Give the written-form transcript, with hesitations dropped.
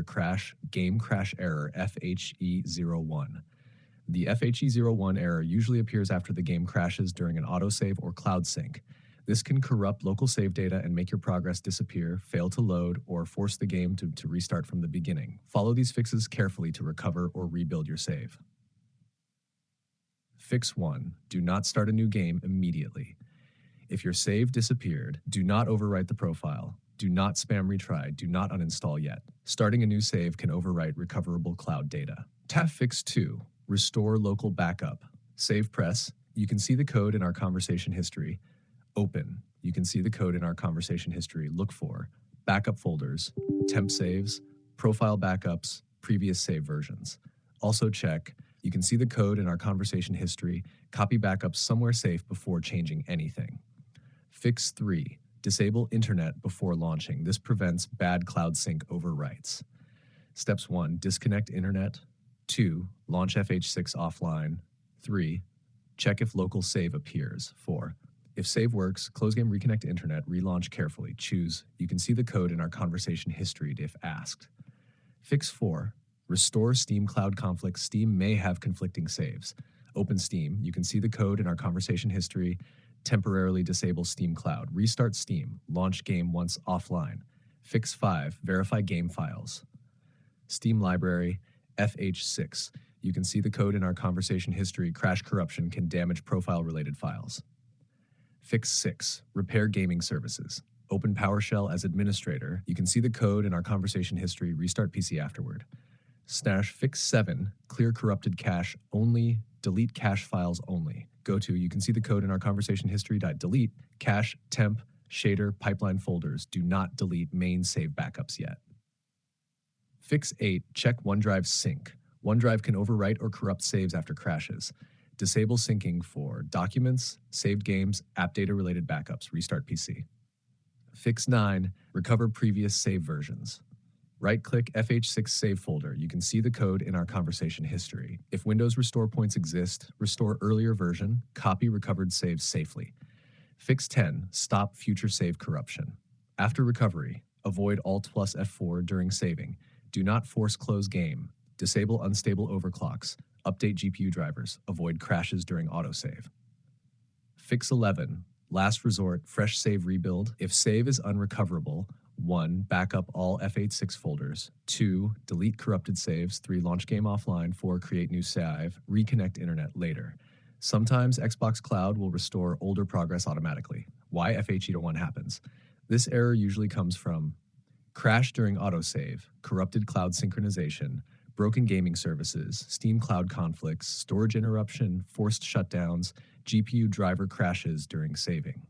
after game crash error FHE01. The FHE01 error usually appears after the game crashes during an autosave or cloud sync. This can corrupt local save data and make your progress disappear, fail to load, or force the game to restart from the beginning. Follow these fixes carefully to recover or rebuild your save. Fix 1. Do not start a new game immediately. If your save disappeared, do not overwrite the profile. Do not spam retry. Do not uninstall yet. Starting a new save can overwrite recoverable cloud data. Fix 2. Restore local backup. Save press. You can see the code in our conversation history. Open. You can see the code in our conversation history. Look for backup folders, temp saves, profile backups, previous save versions. Also check. You can see the code in our conversation history. Copy backups somewhere safe before changing anything. Fix 3. Disable internet before launching. This prevents bad cloud sync overwrites. Steps 1. Disconnect internet. 2. Launch FH6 offline. 3. Check if local save appears. 4. If save works, close game, reconnect internet, relaunch carefully. Choose. You can see the code in our conversation history if asked. Fix 4. Restore Steam Cloud conflict. Steam may have conflicting saves. Open Steam. You can see the code in our conversation history. Temporarily disable Steam Cloud. Restart Steam. Launch game once offline. Fix 5. Verify game files. Steam library. FH6. You can see the code in our conversation history. Crash corruption can damage profile-related files. Fix 6. Repair gaming services. Open PowerShell as administrator. You can see the code in our conversation history. Restart PC afterward. Fix 7. Clear corrupted cache only. Delete cache files only. You can see the code in our conversation history. Delete cache, temp, shader, pipeline folders. Do not delete main save backups yet. Fix 8. Check OneDrive sync. OneDrive can overwrite or corrupt saves after crashes. Disable syncing for documents, saved games, app data-related backups. Restart PC. Fix 9. Recover previous save versions. Right-click FH6 save folder. You can see the code in our conversation history. If Windows restore points exist, restore earlier version, copy recovered saves safely. Fix 10. Stop future save corruption. After recovery, avoid Alt plus F4 during saving. Do not force close game. Disable unstable overclocks. Update GPU drivers. Avoid crashes during autosave. Fix 11. Last resort, fresh save rebuild. If save is unrecoverable, 1. Backup all FH6 folders. 2. Delete corrupted saves. 3. Launch game offline. 4. Create new save. Reconnect internet later. Sometimes Xbox Cloud will restore older progress automatically. Why FHE01 happens? This error usually comes from crash during autosave, corrupted cloud synchronization, broken gaming services, Steam Cloud conflicts, storage interruption, forced shutdowns, GPU driver crashes during saving.